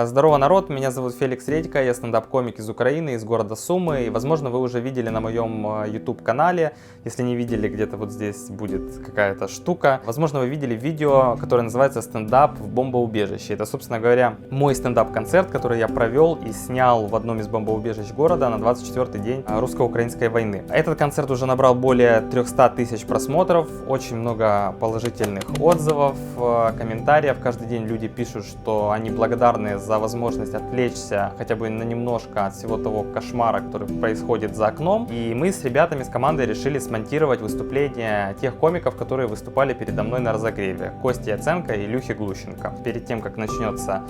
Здорово, народ, меня зовут Феликс Редько, я стендап-комик из Украины, из города Сумы, и, возможно, вы уже видели на моем YouTube-канале, если не видели, где-то вот здесь будет какая-то штука, возможно, вы видели видео, которое называется «Стендап в бомбоубежище». Это, собственно говоря, мой стендап-концерт, который я провел и снял в одном из бомбоубежищ города на 24-й день русско-украинской войны. Этот концерт уже набрал более 300 тысяч просмотров, очень много положительных отзывов, комментариев. Каждый день люди пишут, что они благодарны за возможность отвлечься хотя бы на немножко от всего того кошмара, который происходит за окном. И мы с ребятами, с командой решили смонтировать выступления тех комиков, которые выступали передо мной на разогреве. Кости Яценко и Илюхи Глущенко. Перед тем, как начнется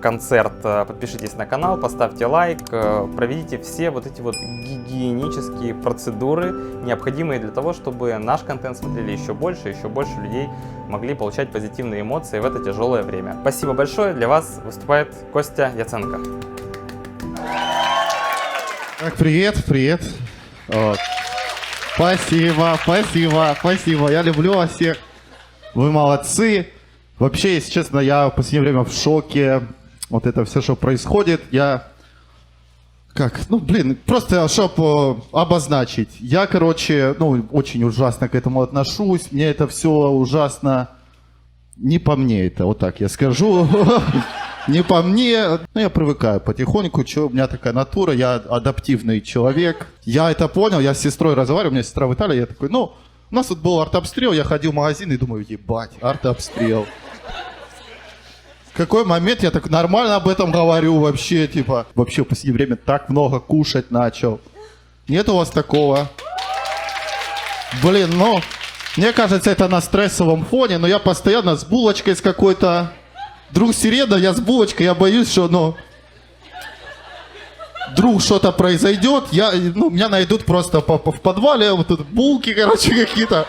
концерт, подпишитесь на канал, поставьте лайк, проведите все вот эти вот гигиенические процедуры, необходимые для того, чтобы наш контент смотрели еще больше людей могли получать позитивные эмоции в это тяжелое время. Спасибо большое, для вас выступает Костя Яценко. Так, привет. Вот. Спасибо, я люблю вас всех, вы молодцы. Вообще, если честно, я в последнее время в шоке. Вот это все, что происходит, просто чтобы обозначить. Я, очень ужасно к этому отношусь. Мне это все ужасно не по мне это, вот так я скажу. Не по мне. Я привыкаю потихоньку. У меня такая натура, я адаптивный человек. Я это понял, я с сестрой разговариваю, у меня сестра в Италии, я такой, у нас тут был артобстрел, я ходил в магазин и думаю, ебать, артобстрел. В какой момент я так нормально об этом говорю вообще, вообще в последнее время так много кушать начал. Нет у вас такого? Мне кажется, это на стрессовом фоне, но я постоянно с булочкой с какой-то. Друг Сирена, я с булочкой, я боюсь, что, вдруг что-то произойдет, меня найдут просто в подвале, вот тут булки, какие-то.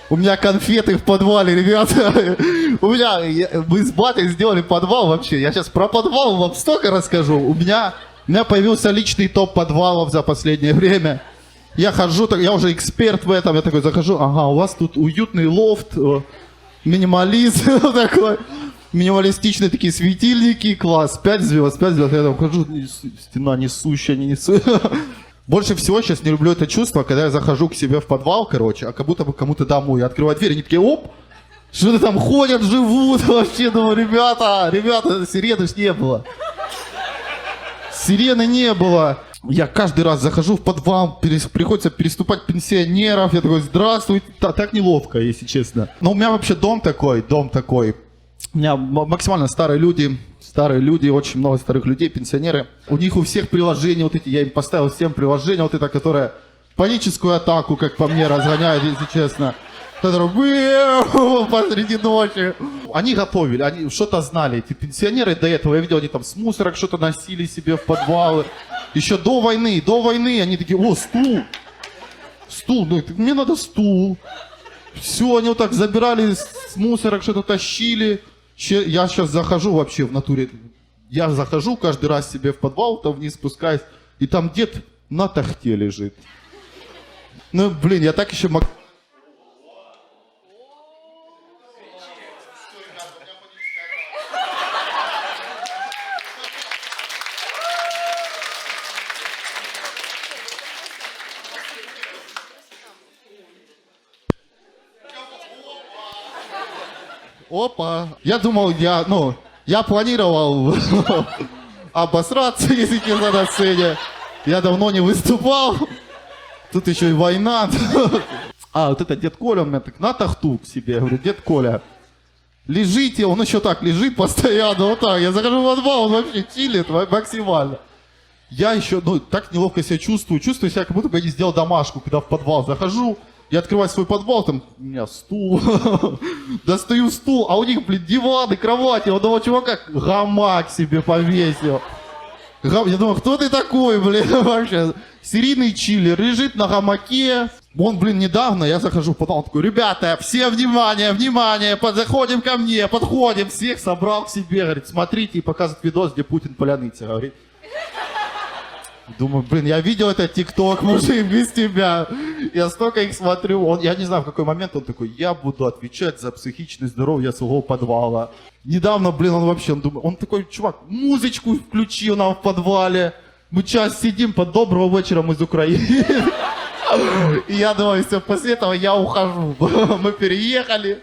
У меня конфеты в подвале, ребята. Мы с батей сделали подвал вообще. Я сейчас про подвал вам столько расскажу. У меня появился личный топ подвалов за последнее время. Я хожу, я уже эксперт в этом. Я такой захожу, ага, у вас тут уютный лофт, минимализм такой. Минималистичные такие светильники, класс, 5 звезд. Я там хожу, стена несущая, не несу. Больше всего сейчас не люблю это чувство, когда я захожу к себе в подвал, а как будто бы кому-то домой. Я открываю дверь, они такие, оп, что-то там ходят, живут вообще. Думаю, ребята, сирены ж не было. Сирены не было. Я каждый раз захожу в подвал, приходится переступать пенсионеров. Я такой, здравствуйте. Так неловко, если честно. Но у меня вообще дом такой. У меня максимально старые люди, очень много старых людей, пенсионеры. У них у всех приложения я им поставил всем приложения, которое паническую атаку, как по мне, разгоняет, если честно. Которое посреди ночи. Они готовили, они что-то знали. Эти пенсионеры до этого, я видел, они там с мусорок что-то носили себе в подвалы. Еще до войны они такие, стул, мне надо стул. Все, они вот так забирали с мусорок, что-то тащили. Я сейчас захожу вообще в натуре. Я захожу каждый раз себе в подвал, там вниз спускаюсь, и там дед на тахте лежит. Я так еще могу. Опа. Я думал, я планировал обосраться, если честно, на сцене. Я давно не выступал. Тут еще и война. Вот это дед Коля у меня так на тахту к себе. Я говорю, дед Коля, лежите. Он еще так лежит постоянно, вот так. Я захожу в подвал, он вообще чилит максимально. Я еще, так неловко себя чувствую. Чувствую себя, как будто бы я не сделал домашку, когда в подвал захожу. Я открываю свой подвал, там у меня стул, достаю стул, а у них, диваны, кровати, у одного чувака гамак себе повесил. Я думаю, кто ты такой, вообще? Серийный чиллер, лежит на гамаке. Он, недавно, я захожу в подвал, такой, ребята, все внимание, заходим ко мне, подходим, всех собрал к себе, говорит, смотрите, и показывает видос, где Путин поляныця, говорит. Думаю, блин, я видел этот ТикТок, мужик, без тебя. Я столько их смотрю. Я не знаю, в какой момент он такой, я буду отвечать за психичное здоровье своего подвала. Недавно, блин, он такой, чувак, музычку включил нам в подвале. Мы час сидим под доброго вечера из Украины. И я думаю, все, после этого я ухожу. Мы переехали.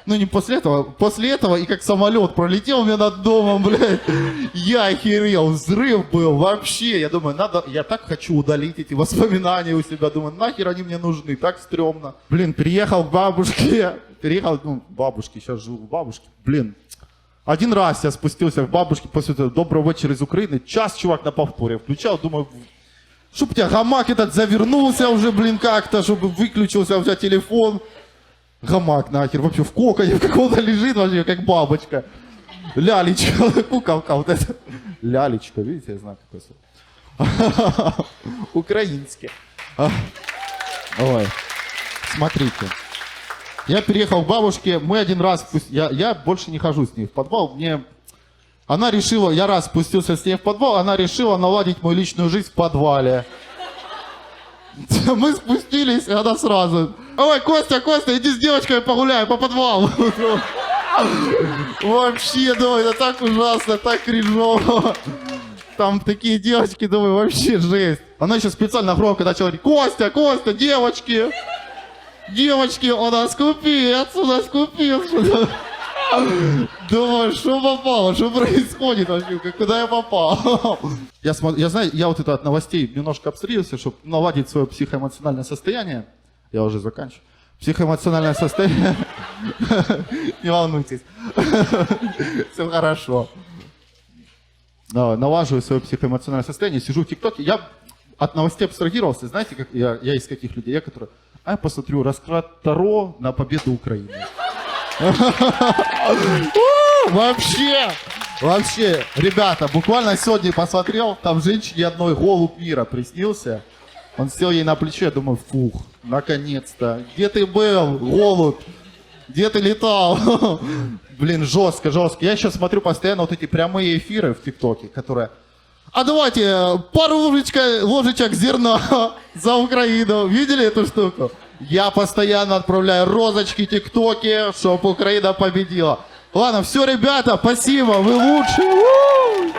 Ну не после этого, и как самолет пролетел у меня над домом, блядь, я охерел, взрыв был вообще, я думаю, я так хочу удалить эти воспоминания у себя, думаю, нахер они мне нужны, так стрёмно. Блин, переехал к бабушке, бабушке, сейчас живу у бабушки, блин. Один раз я спустился к бабушке после этого доброго вечера из Украины, час чувак на повторе включал, думаю, чтоб у тебя гамак этот завернулся уже, блин, как-то, чтобы выключился у тебя телефон. Гамак нахер, вообще в коконе в каком-то лежит вообще, как бабочка. Лялечка, куколка вот эта. Лялечка, видите, я знаю какой слово. Украинский. Ой, смотрите. Я переехал к бабушке, мы один раз, я больше не хожу с ней в подвал, она решила, я раз спустился с ней в подвал, она решила наладить мою личную жизнь в подвале. Мы спустились, и она сразу, ой, Костя, иди с девочкой погуляй по подвалу. Вообще, думаю, это так ужасно, так кринжово. Там такие девочки, думаю, вообще жесть. Она еще специально громко начала говорить, Костя, девочки, у нас купец. Думаю, что попало, что происходит вообще, куда я попал? Я знаю, я вот это от новостей немножко обстрелился, чтобы наладить свое психоэмоциональное состояние. Я уже заканчиваю. Психоэмоциональное состояние. Не волнуйтесь. Все хорошо. Налаживаю свое психоэмоциональное состояние, сижу в ТикТоке. Я от новостей абстрагировался. Знаете, как я из каких людей? Я посмотрю расклад Таро на победу Украины. Вообще, ребята, буквально сегодня посмотрел, там женщине одной голубь мира приснился. Он сел ей на плечо, я думаю, фух, наконец-то. Где ты был, голубь? Где ты летал? Блин, жестко. Я сейчас смотрю постоянно вот эти прямые эфиры в ТикТоке, которые... А давайте пару ложечек зерна за Украину. Видели эту штуку? Я постоянно отправляю розочки, тиктоки, чтобы Украина победила. Ладно, все, ребята, спасибо, вы лучшие.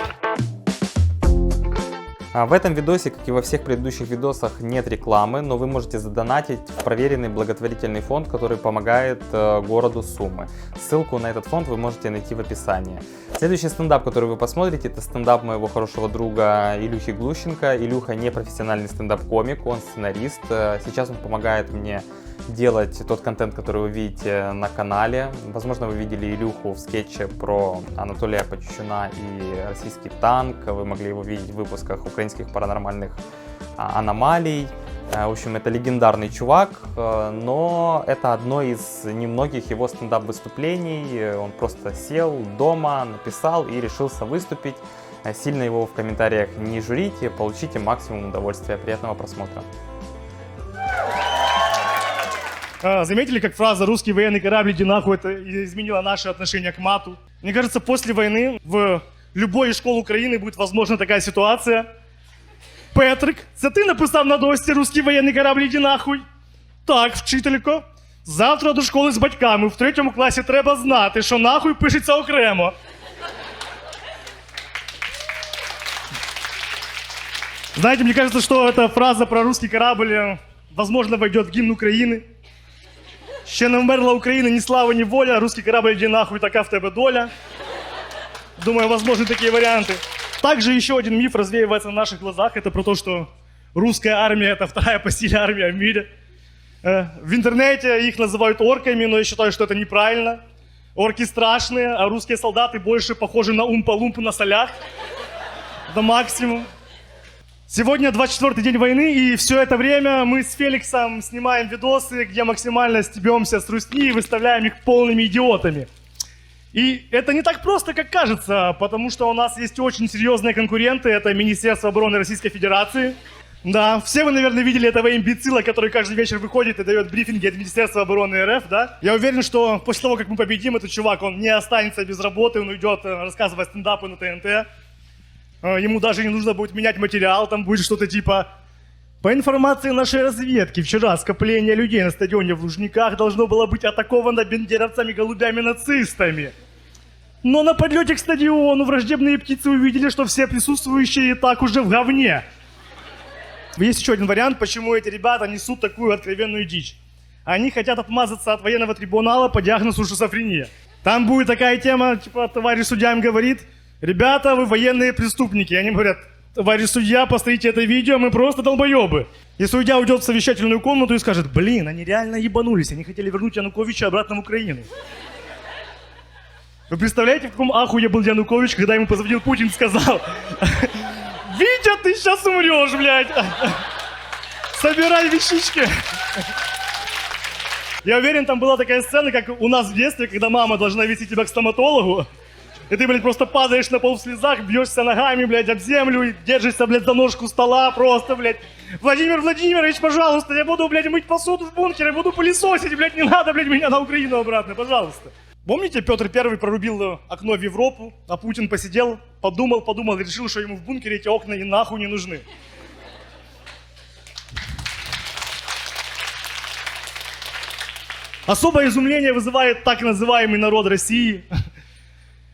В этом видосе, как и во всех предыдущих видосах, нет рекламы, но вы можете задонатить в проверенный благотворительный фонд, который помогает городу Сумы. Ссылку на этот фонд вы можете найти в описании. Следующий стендап, который вы посмотрите, это стендап моего хорошего друга Илюхи Глущенко. Илюха не профессиональный стендап-комик, он сценарист. Сейчас он помогает мне делать тот контент, который вы видите на канале. Возможно, вы видели Илюху в скетче про Анатолия Почечуна и российский танк. Вы могли его видеть в выпусках украинских паранормальных аномалий. В общем, это легендарный чувак, но это одно из немногих его стендап-выступлений. Он просто сел дома, написал и решился выступить. Сильно его в комментариях не журите, получите максимум удовольствия. Приятного просмотра. Заметили, как фраза «русский военный корабль, иди нахуй» это изменило наше отношение к мату? Мне кажется, после войны в любой из школ України будет возможна такая ситуация. Петрик, це ти написав на дошці «русский воєнний корабль, іди нахуй»? Так, вчителько. Завтра до школи з батьками. В 3 класі треба знати, що нахуй пишеться окремо. Знаете, мне кажется, что эта фраза про русский корабль, возможно, войдет в гимн Украины. Ще не вмерла Україна, ні слава, ні воля, русский корабль, иди нахуй, така в тебе доля. Думаю, возможны такие варианты. Также еще один миф развеивается на наших глазах, это про то, что русская армия — это вторая по силе армия в мире. В интернете их называют орками, но я считаю, что это неправильно. Орки страшные, а русские солдаты больше похожи на умпа-лумпы на солях. До максимум. Сегодня 24-й день войны, и все это время мы с Феликсом снимаем видосы, где максимально стебемся с Русни и выставляем их полными идиотами. И это не так просто, как кажется, потому что у нас есть очень серьезные конкуренты, это Министерство обороны Российской Федерации. Да, все вы, наверное, видели этого имбецила, который каждый вечер выходит и дает брифинги от Министерства обороны РФ, да? Я уверен, что после того, как мы победим, этот чувак, он не останется без работы, он уйдет рассказывать стендапы на ТНТ. Ему даже не нужно будет менять материал, там будет что-то типа... По информации нашей разведки, вчера скопление людей на стадионе в Лужниках должно было быть атаковано бендеровцами-голубями-нацистами. Но на подлете к стадиону враждебные птицы увидели, что все присутствующие и так уже в говне. Есть еще один вариант, почему эти ребята несут такую откровенную дичь. Они хотят отмазаться от военного трибунала по диагнозу шизофрения. Там будет такая тема, типа, товарищ судья им говорит: ребята, вы военные преступники. И они говорят: товарищ судья, посмотрите это видео, мы просто долбоебы. И судья уйдет в совещательную комнату и скажет: блин, они реально ебанулись, они хотели вернуть Януковича обратно в Украину. Вы представляете, в каком ахуе был Янукович, когда ему позвонил Путин и сказал: Витя, ты сейчас умрешь, блядь. Собирай вещички. Я уверен, там была такая сцена, как у нас в детстве, когда мама должна вести тебя к стоматологу, и ты, блядь, просто падаешь на пол в слезах, бьешься ногами, блядь, об землю, и держишься, блядь, за ножку стола просто, блядь. Владимир Владимирович, пожалуйста, я буду, блядь, мыть посуду в бункере, буду пылесосить, блядь, не надо, блядь, меня на Украину обратно, пожалуйста. Помните, Петр I прорубил окно в Европу, а Путин посидел, подумал и решил, что ему в бункере эти окна и нахуй не нужны. Особое изумление вызывает так называемый народ России.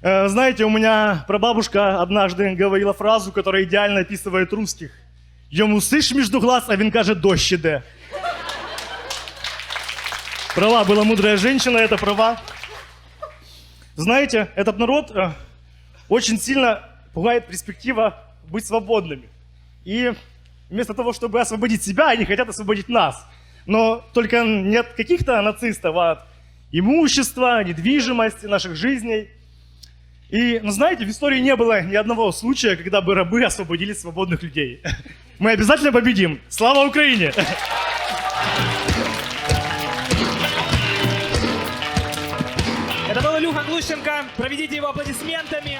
Знаете, у меня прабабушка однажды говорила фразу, которая идеально описывает русских. Йому сиш между глаз, а він каже дощ іде. Права была мудрая женщина, это права. Знаете, этот народ очень сильно пугает перспектива быть свободными. И вместо того, чтобы освободить себя, они хотят освободить нас. Но только не от каких-то нацистов, а от имущества, недвижимости, наших жизней. И, ну знаете, в истории не было ни одного случая, когда бы рабы освободили свободных людей. Мы обязательно победим. Слава Украине! Это был Илюха Глущенко. Проведите его аплодисментами.